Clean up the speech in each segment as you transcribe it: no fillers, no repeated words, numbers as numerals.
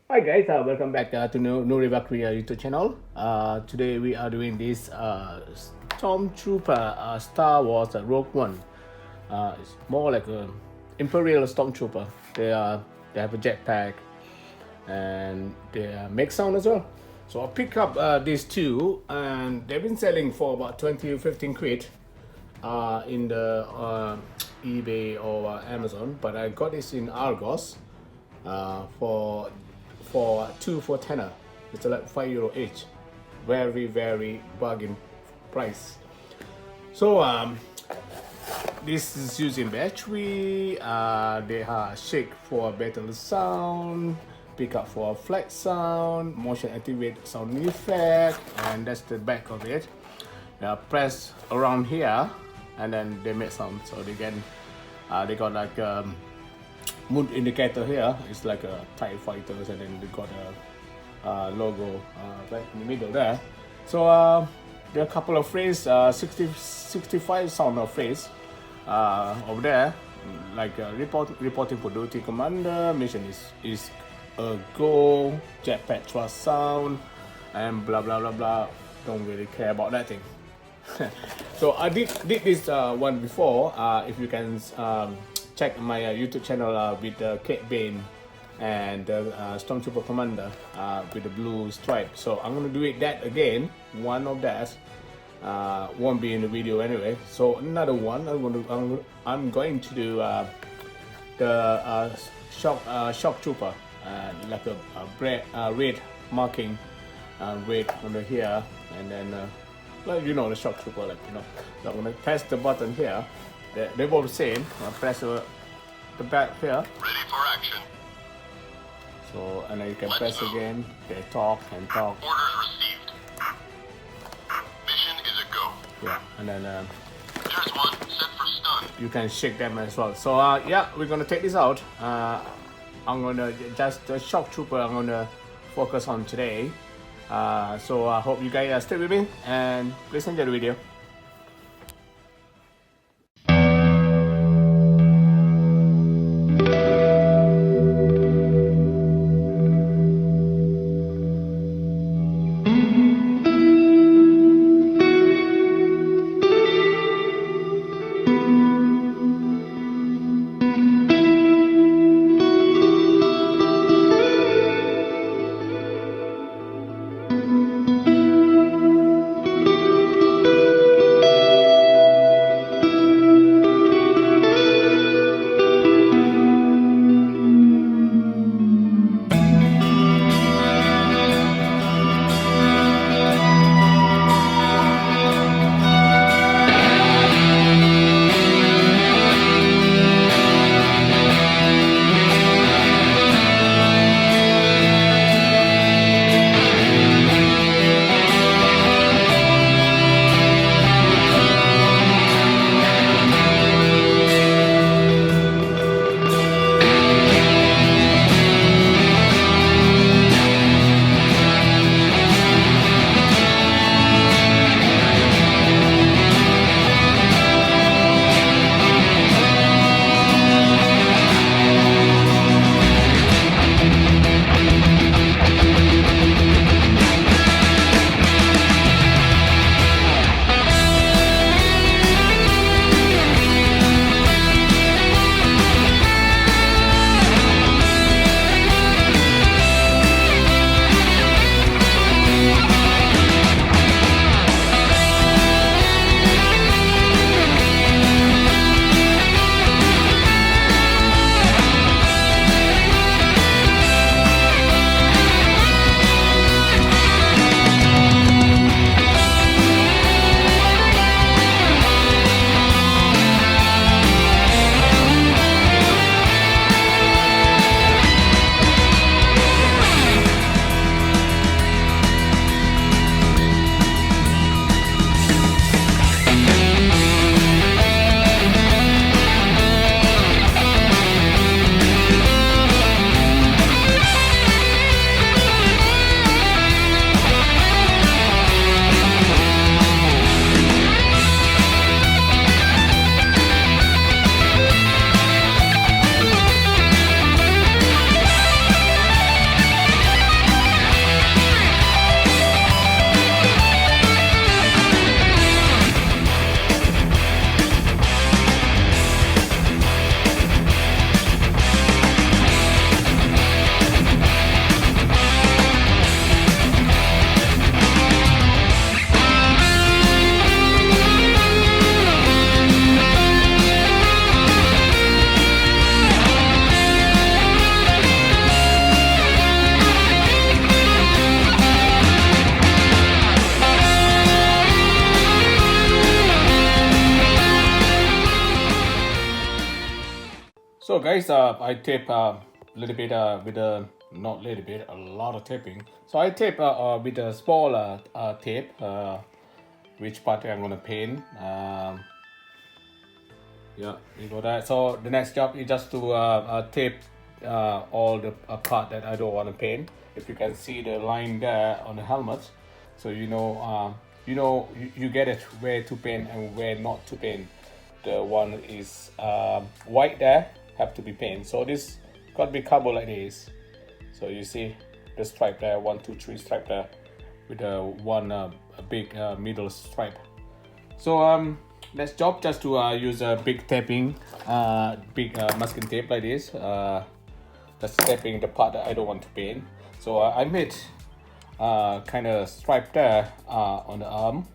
Hi guys, welcome back to No River Korea YouTube channel. Today we are doing this Stormtrooper Star Wars Rogue One. It's more like a Imperial Stormtrooper. They have a jetpack and they make sound as well. So I pick up these two, and they've been selling for about 20 to 15 quid in the eBay or Amazon. But I got this in Argos for two for tenner. It's like €5 each. Very bargain price. So this is using battery. They have shake for better sound, pick up for a flat sound, motion activate sound effect, and that's the back of it. Press around here, and then they make sound. So they got like moon indicator here. It's like a TIE fighters, and then they got a logo right in the middle there. So there are a couple of phrases, 65 sound of phrase over there, like reporting for duty commander, mission is a go, jetpack thrust sound, and blah blah blah blah. Don't really care about that thing. So I did this one before. If you can check my YouTube channel with Kate Bane and the Stormtrooper Commander with the blue stripe. So I'm gonna do that again. One of that won't be in the video anyway. So another one I'm going to do the shock trooper, like a red marking, red under here, and then like the shock trooper, like So I'm gonna press the button here. They're both the same. I'll press the back here. Ready for action. So, and then you can Let's press move. again. They talk and talk. Orders received. Mission is a go. Yeah, and then There's one set for stun. you can shake them as well. So yeah, we're gonna take this out. I'm gonna just the shock trooper. I'm gonna focus on today. So I hope you guys stay with me and please enjoy the video. guys, I tape a little bit with a not little bit, a lot of taping. So I tape with a small tape which part I'm gonna paint. Yeah, you got that. So the next job is just to tape all the part that I don't want to paint. If you can see the line there on the helmet, so you get it where to paint and where not to paint. The one is white there have to be painted. So this got to be covered like this. So you see the stripe there, 1, 2, 3 stripe there, with one a big middle stripe. So next job just to use a big taping, big masking tape like this. Just taping the part that I don't want to paint. So I made kind of stripe there on the arm.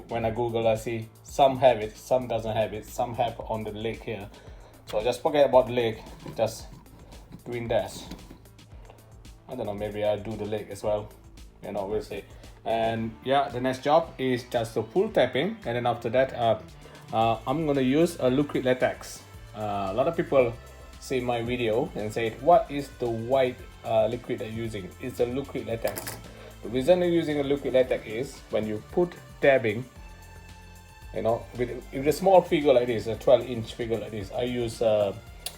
When I Google, I see some have it, some doesn't have it, some have on the leg here. So just forget about the leg, just doing that. I don't know, maybe I'll do the leg as well, we'll see. And yeah, the next job is just the full tapping, and then after that I'm gonna use a liquid latex. A lot of people see my video and say, what is the white liquid that you're using? It's a liquid latex. The reason I'm using a liquid latex is when you put dabbing, with a small figure like this, a 12-inch figure like this, I use a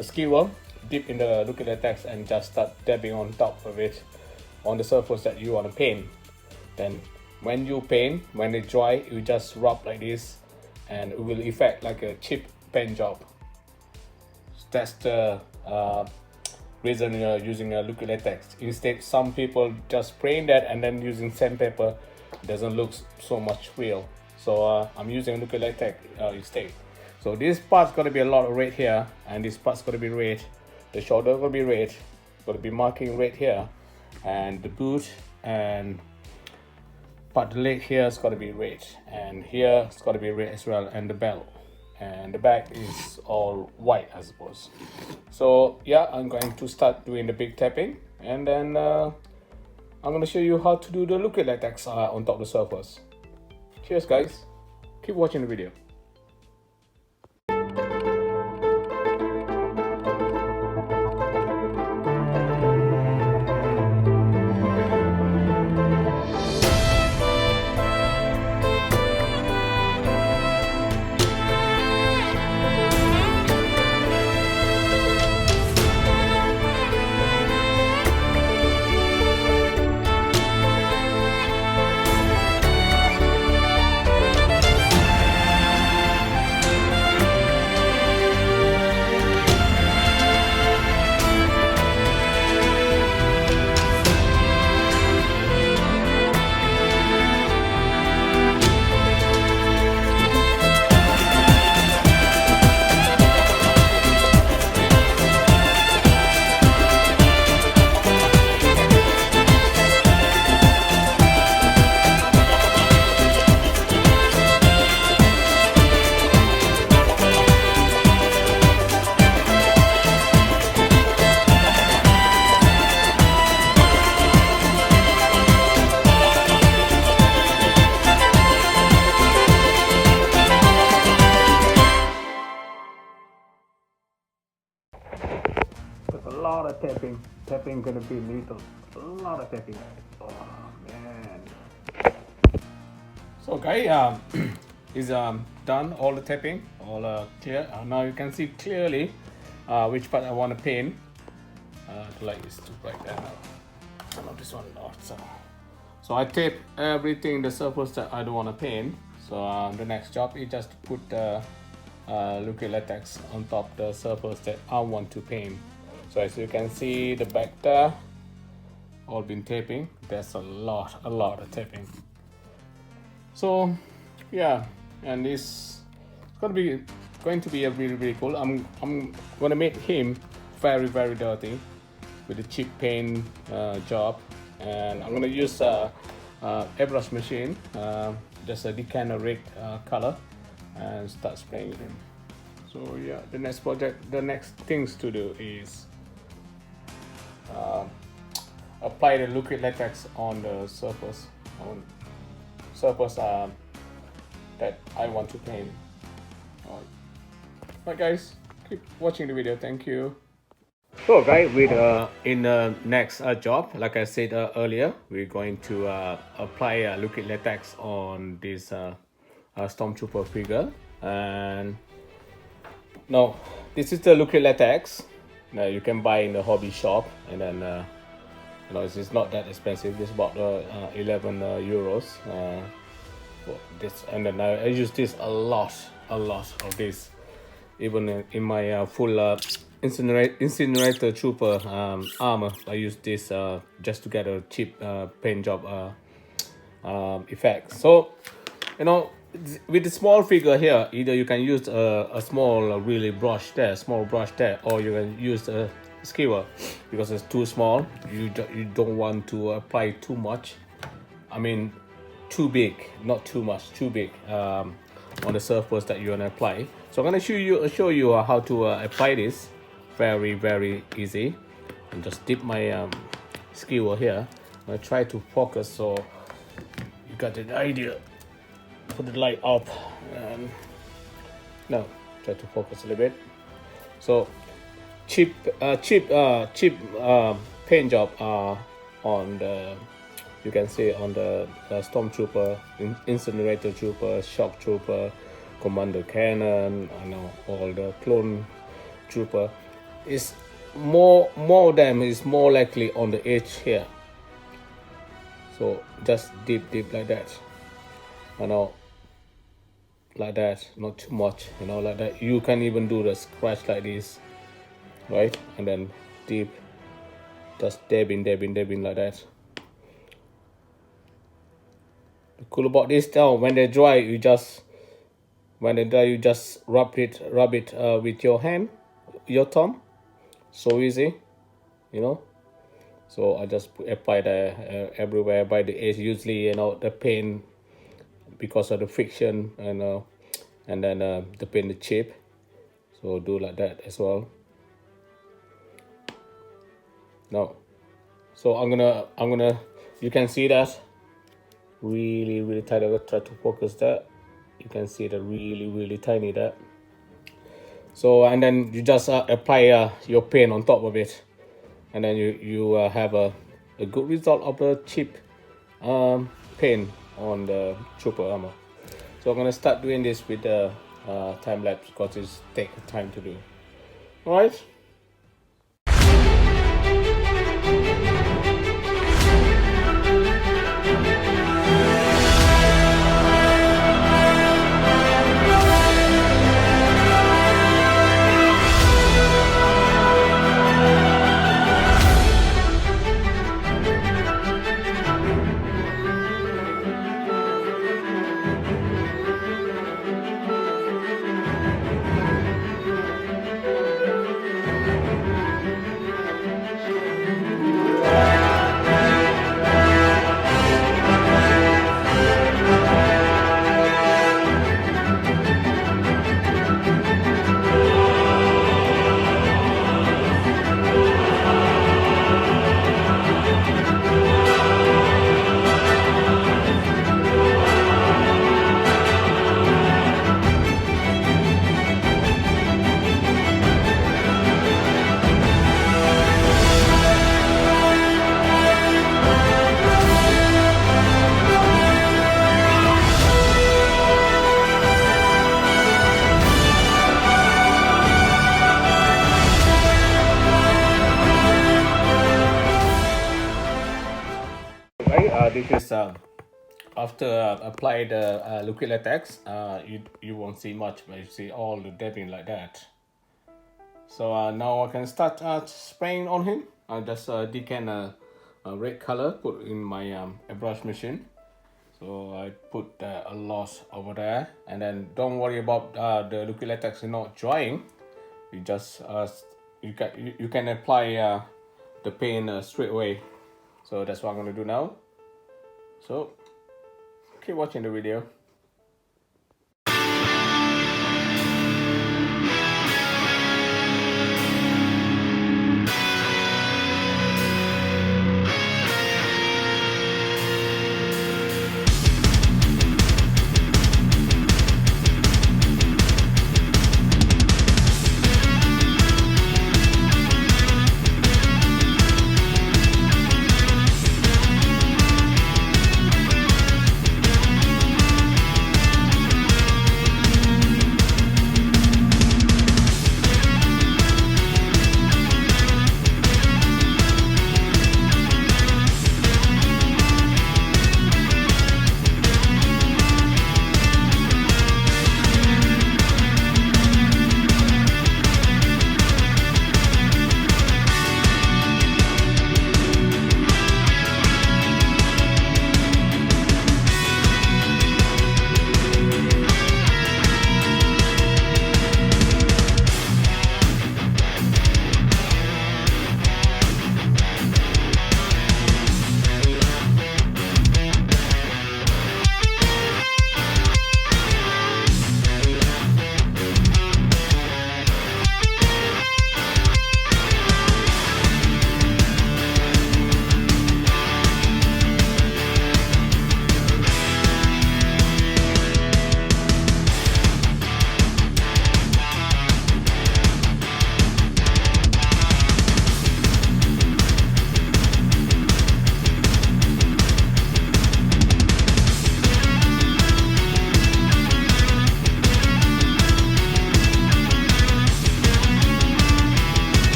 skewer, dip in the liquid latex and just start dabbing on top of it on the surface that you want to paint. Then when you paint, when it dry, you just rub like this and it will effect like a cheap paint job. That's the reason you're using a liquid latex. Instead, some people just paint that and then using sandpaper. It doesn't look so much real. So I'm using liquid latex instead. So this part's gonna be a lot of red here, and this part's gonna be red. The shoulder gonna be red. Gonna be marking red here, and the boot and part the leg here is gonna be red, and here it's gonna be red as well, and the belt. And the back is all white, I suppose. So yeah, I'm going to start doing the big tapping, and then I'm going to show you how to do the liquid latex on top of the surface. Cheers guys, keep watching the video. A lot of tapping gonna be needed. A lot of tapping. Oh man. So guys, is done all the tapping, all clear. Now you can see clearly which part I want to paint. Like this, like that. No, this one not. So I tape everything the surface that I don't want to paint. So the next job is just to put the liquid latex on top the surface that I want to paint. So as you can see, the back there all been taping. There's a lot of taping. So yeah, and this is going to be a really cool. I'm gonna make him very dirty with a cheap paint job, and I'm gonna use a airbrush machine, just a decanter red color, and start spraying him. So yeah, the next things to do is apply the liquid latex on the surface that I want to paint. Alright guys, Keep watching the video. Thank you. So guys, with in the next job, like I said earlier, we're going to apply liquid latex on this stormtrooper figure. And now this is the liquid latex. Now you can buy in the hobby shop, and then you know, it's not that expensive. It's about 11 euros for this. And then I use this a lot of this, even in my full incinerator trooper armor. I use this just to get a cheap paint job effect. So you know, with the small figure here, either you can use a small really small brush there, or you can use a skewer, because it's too small. You don't want to apply too much. I mean, too big, not too much, too big on the surface that you want to apply. So I'm going to show you how to apply this. Very easy. And just dip my skewer here. I'm going to try to focus so you got an idea. Put the light up and now try to focus a little bit. So cheap paint job on the, you can see on the stormtrooper, incinerator trooper, shock trooper, commander cannon, I know all the clone trooper. Is more of them is more likely on the edge here. So just dip like that. You know, like that, not too much, you know, like that. You can even do the scratch like this, right? And then dip, just dabbing like that. The cool about this now, when they dry, you just rub it with your hand, your thumb. So easy, you know. So I just apply that everywhere by the edge. Usually, you know, the paint, because of the friction, and then the paint is cheap, so do like that as well. Now, so I'm gonna you can see that really tight. I will try to focus that. You can see that really tiny that. So, and then you just apply your paint on top of it, and then you have a good result of the cheap paint on the trooper armor. So I'm gonna start doing this with the time lapse, because it takes time to do. All right. This is after apply the liquid latex. You won't see much, but you see all the dabbing like that. So now I can start spraying on him. I just decant a red color, put in my airbrush machine. So I put a lot over there, and then don't worry about the liquid latex not drying. You just you can apply the paint straight away. So that's what I'm gonna do now. So keep watching the video.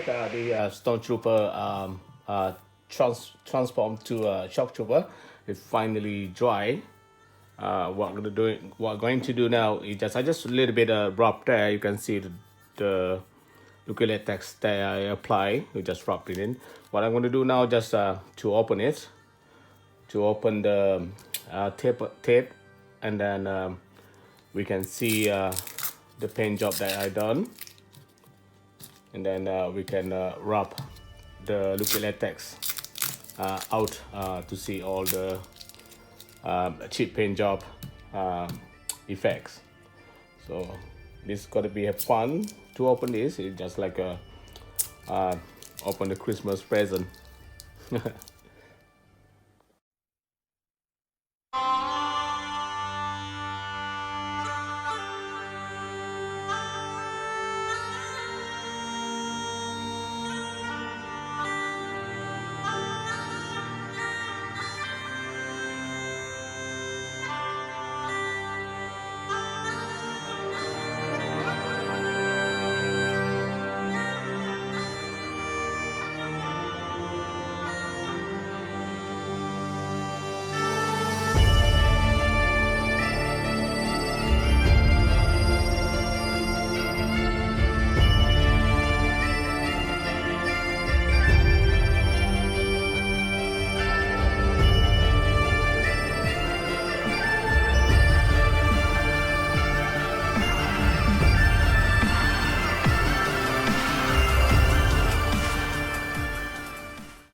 the Stormtrooper transformed to a Shock Trooper. It's finally dry. What we're going to do now is just a little bit rub there. You can see the liquid latex that I apply. We just rub it in. What I'm going to do now just to open it, to open the tape, and then we can see the paint job that I done, and then we can rub the liquid latex out to see all the chip paint job effects. So this is gonna be a fun to open this. It's just like a open the Christmas present.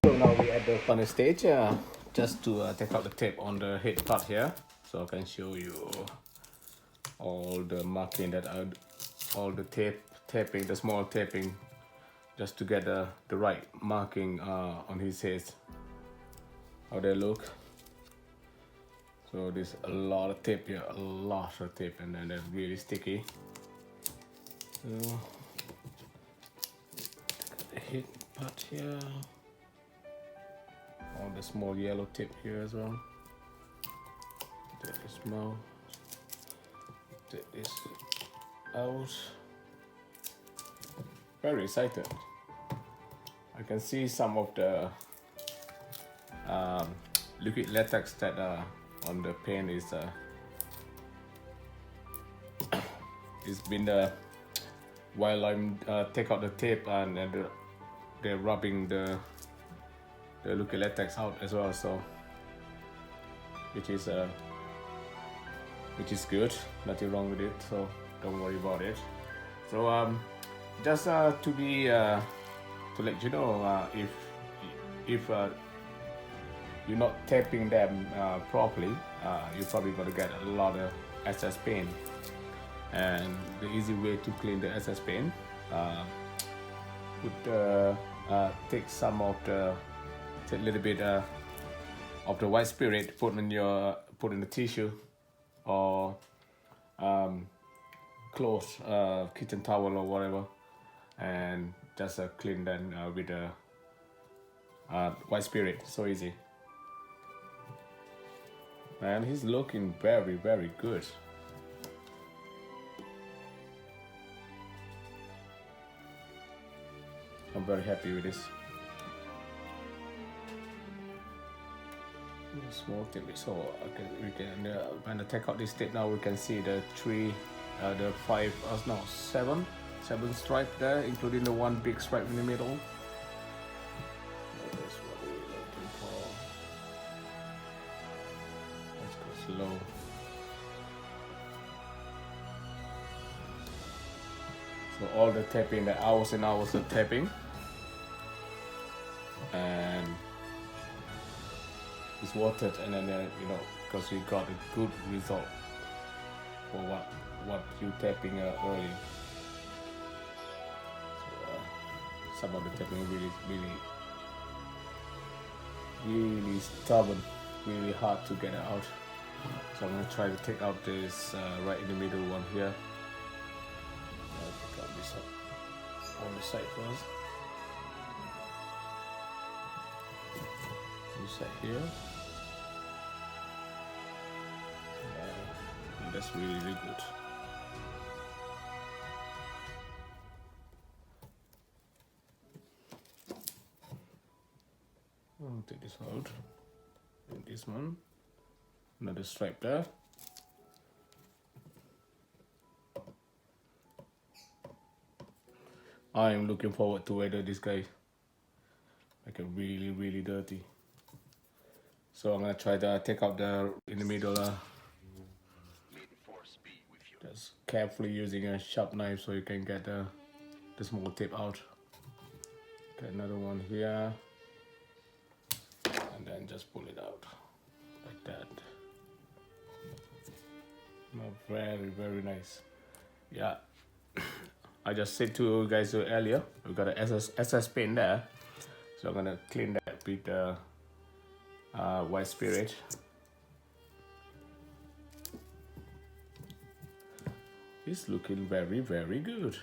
So now we at the final stage, just to take out the tape on the head part here, so I can show you all the marking that all the taping, the small taping, just to get the right marking on his head. How they look. So there's a lot of tape here, a lot of tape, and then they're really sticky. So the head part here. All the small yellow tip here as well. Take this small. Take this out. Very excited. I can see some of the liquid latex that on the paint is it's been while I'm take out the tape and they're rubbing the liquid latex out as well, so which is good, nothing wrong with it, so don't worry about it. So just to be to let you know, if you're not taping them properly, you're probably gonna get a lot of excess paint. And the easy way to clean the excess paint, take some of the a little bit of the white spirit, put in the tissue or cloth, kitchen towel or whatever, and just clean them with the white spirit. So easy. Man, he's looking very, very good. I'm very happy with this. Small tip, so we can when I take out this tape now, we can see the seven stripe there, including the one big stripe in the middle. That's what we're looking for. Let's go slow. So all the taping, the hours and hours of taping, and it's worth it, and then because you got a good result for what you tapping early. So some of the tapping really stubborn, really hard to get it out. So I'm gonna try to take out this right in the middle one here. I'll pick up this up on the side first. This side here. That's really, really good. this out. And this one, another stripe there. I am looking forward to weather this guy. Make it really dirty. So I'm gonna try to take out the in the middle. Just carefully using a sharp knife so you can get the small tip out. Get another one here, and then just pull it out like that. Very nice. Yeah. I just said to you guys earlier, we got an SS pin there, so I'm gonna clean that with white spirit. It's looking very good.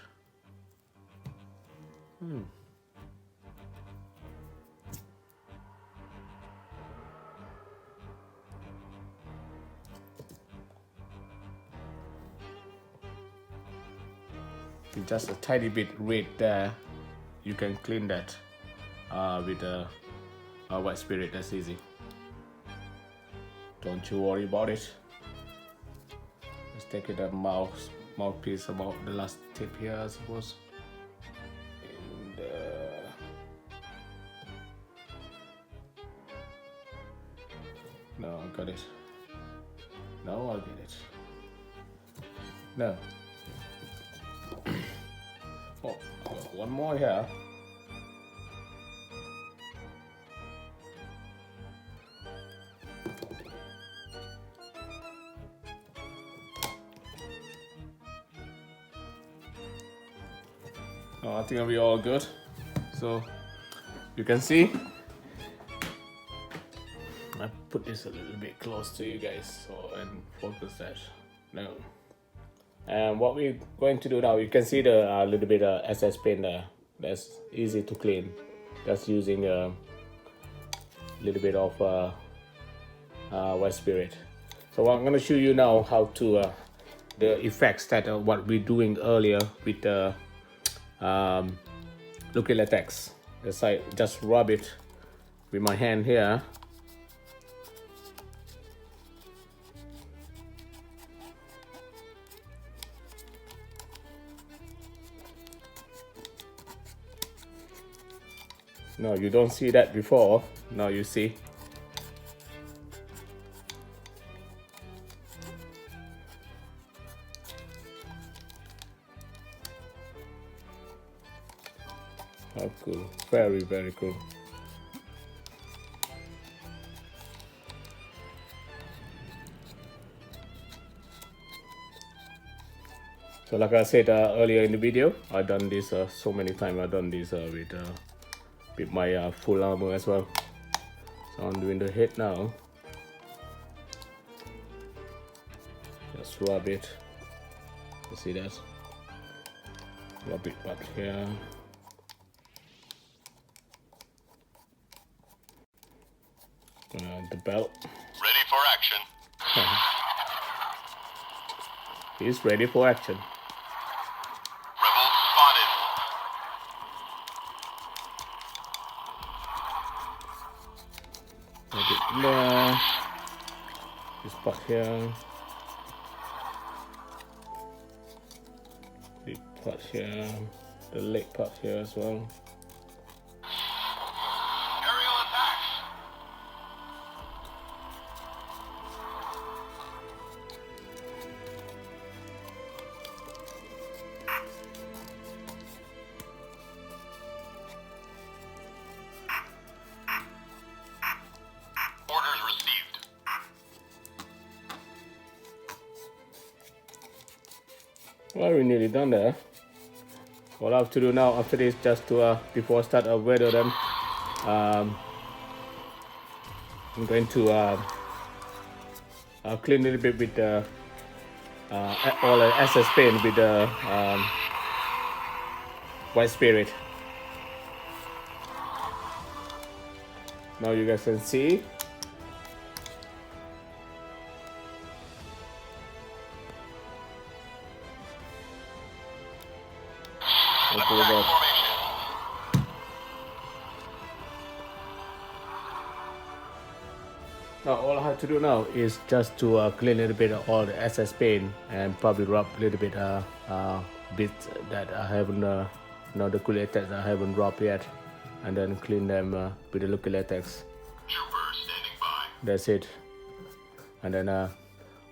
Just a tiny bit red there, you can clean that with white spirit. That's easy. Don't you worry about it. Let's take it a mouthpiece about the last tip here, I suppose. And no, I got it. No, I get it. No. Oh, I got one more here. Oh, I think I'll be all good. So you can see, I put this a little bit close to you guys so and focus that. No. And what we're going to do now, you can see the little bit SS pin there. That's easy to clean. Just using a little bit of white spirit. So I'm going to show you now how to the effects that what we're doing earlier with the liquid latex. I just rub it with my hand here. No, you don't see that before. Now you see. How cool. Very cool. So like I said earlier in the video, I've done this so many times. I've done this with my full armor as well. So I'm doing the head now. Just rub it. You see that? Rub it back here. The belt. Ready for action. He's ready for action. Rebel spotted. Rub it there. This part here. Big part here. The leg part here as well. Imperial attacks. Orders received. Well, we're nearly done there. What I have to do now after this, just to before I start weather them, I'm going to clean a little bit with the all the SS paint with the white spirit. Now you guys can see. Now all I have to do now is just to clean a little bit of all the excess paint and probably rub a little bit bits that I haven't, the cool latex I haven't rubbed yet, and then clean them with the liquid latex. Trooper standing by. That's it. And then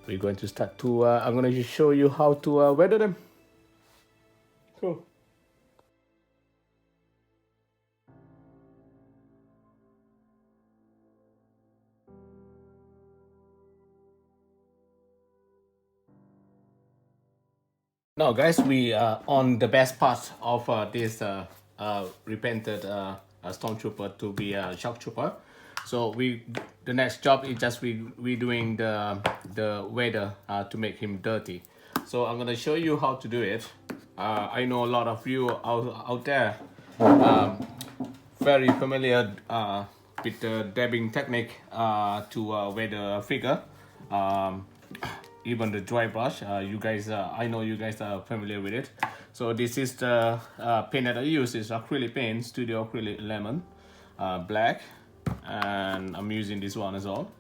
we're going to start to, I'm going to show you how to weather them. Cool. Now guys, we are on the best part of this repainted stormtrooper to be a shock trooper. So the next job is just we doing the weather to make him dirty. So I'm gonna show you how to do it. I know a lot of you out there very familiar with the dabbing technique to weather a figure. Even the dry brush, you guys, I know you guys are familiar with it. So this is the paint that I use is acrylic paint, Studio Acrylic Lemon, black, and I'm using this one as well,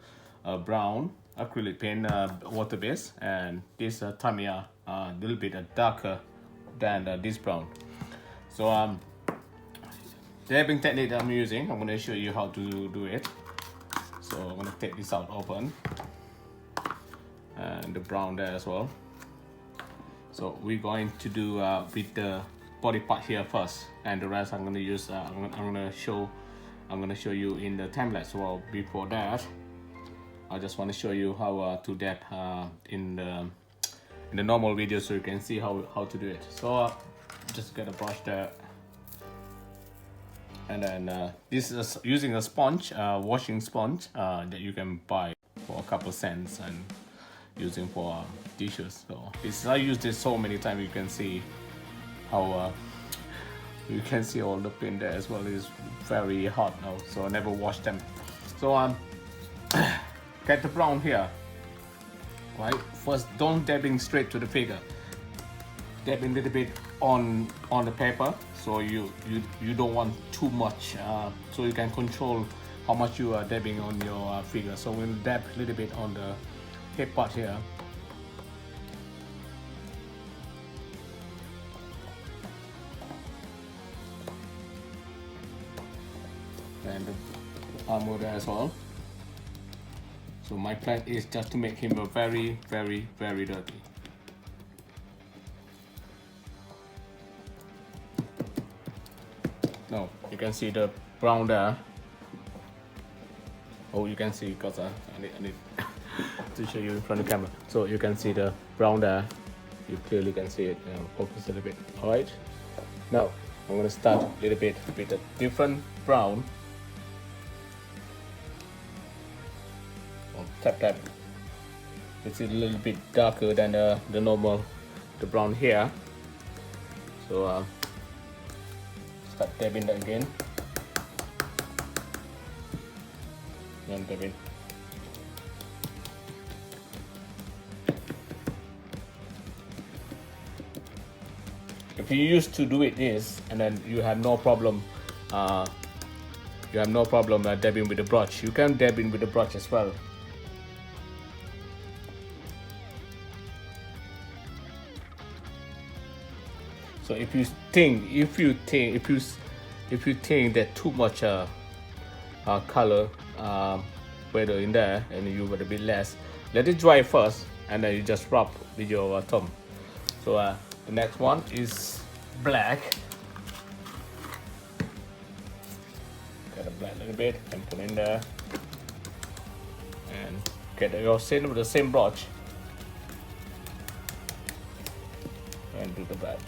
brown acrylic paint, water base, and this Tamiya, a little bit darker than this brown. So the dabbing technique that I'm using, I'm going to show you how to do it. So I'm going to take this out open. And the brown there as well. So we're going to do with the body part here first, and the rest I'm going to use. I'm going to show you in the time lapse. Well, before that, I just want to show you how to dab in the normal video, so you can see how to do it. So just get a brush there, and then this is using a sponge, washing sponge that you can buy for a couple cents and using for dishes. So I used this so many times. You can see how you can see all the paint there as well. It's very hot now, so I never wash them. So get the brown here, right? First, don't dabbing straight to the figure. Dabbing a little bit on the paper, so you don't want too much, so you can control how much you are dabbing on your figure. So we'll dab a little bit on the head part here. And the armor there as well. So my plan is just to make him a very, very, very dirty. Now you can see the brown there. Oh, you can see because I need to show you in front of the camera. So you can see the brown there. You clearly can see it. Focus a little bit. All right. Now I'm going to start a little bit with a different brown. Tap. It's a little bit darker than the normal, the brown here. So start dabbing that again. And dabbing. If you used to do it this, and then you have no problem, dabbing with the brush. You can dab in with the brush as well. So if you think that too much color whether in there, and you want a bit less, let it dry first, and then you just rub with your thumb. So the next one is black. Get a black a little bit and put in there, and get your same with the same brush and do the black.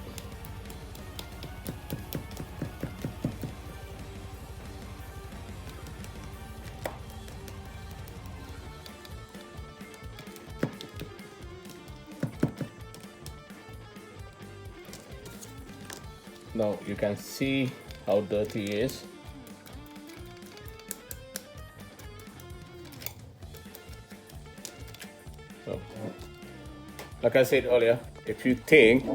Now you can see how dirty it is. So, like I said earlier, if you think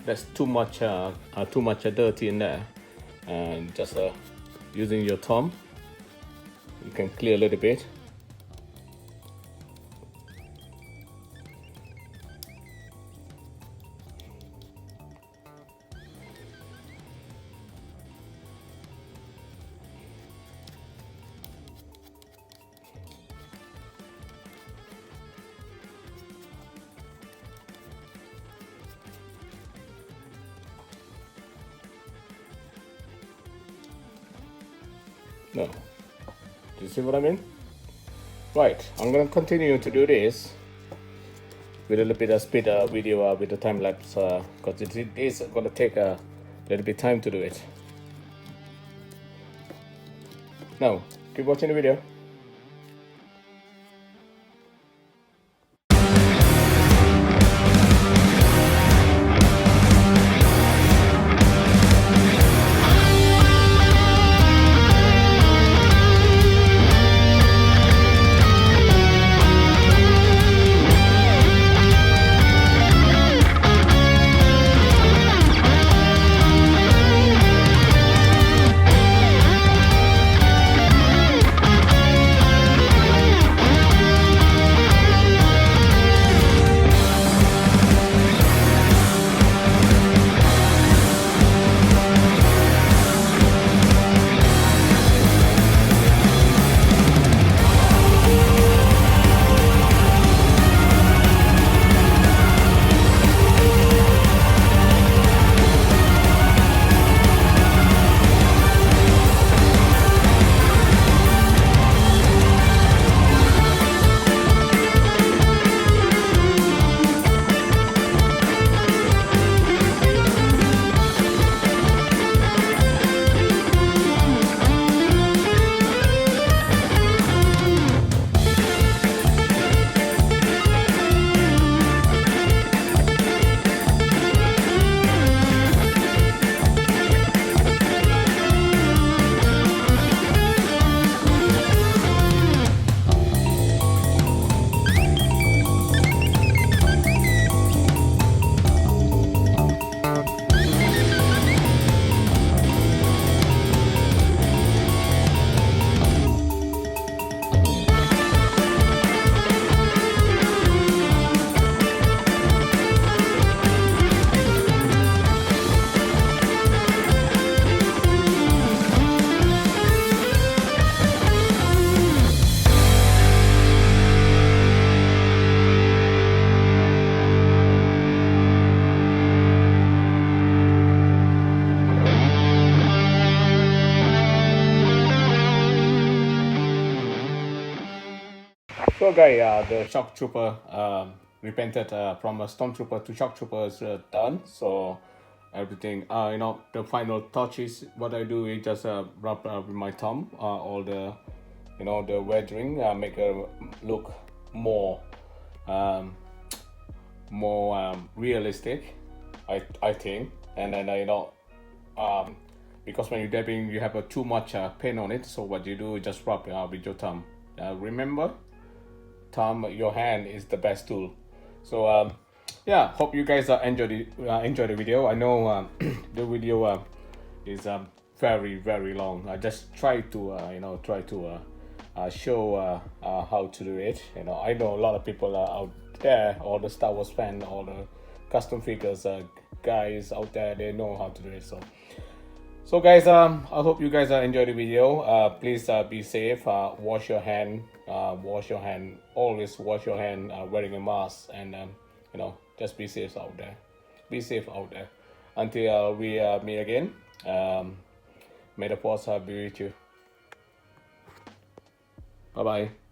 there's too much dirty in there, and just using your thumb, you can clear a little bit. No. Do you see what I mean? Right, I'm gonna continue to do this with a little bit of speed video with the time lapse because it is gonna take a little bit time to do it. Now, keep watching the video. So guy, the shock trooper repented from a stormtrooper to shock trooper is done. So everything, the final touches. What I do is just rub with my thumb all the, the weathering, make it look more, realistic. I think, and then because when you're dabbing, you have too much paint on it. So what you do is just rub with your thumb. Remember, your hand is the best tool. So yeah, hope you guys enjoy the video. I know the video is very long. I just try to show how to do it. I know a lot of people out there, all the Star Wars fans, all the custom figures guys out there, they know how to do it. So guys, I hope you guys enjoy the video. Please be safe, wash your hand, always wash your hand, wearing a mask, and just be safe out there. Until we meet again, may the force be with you. Bye bye.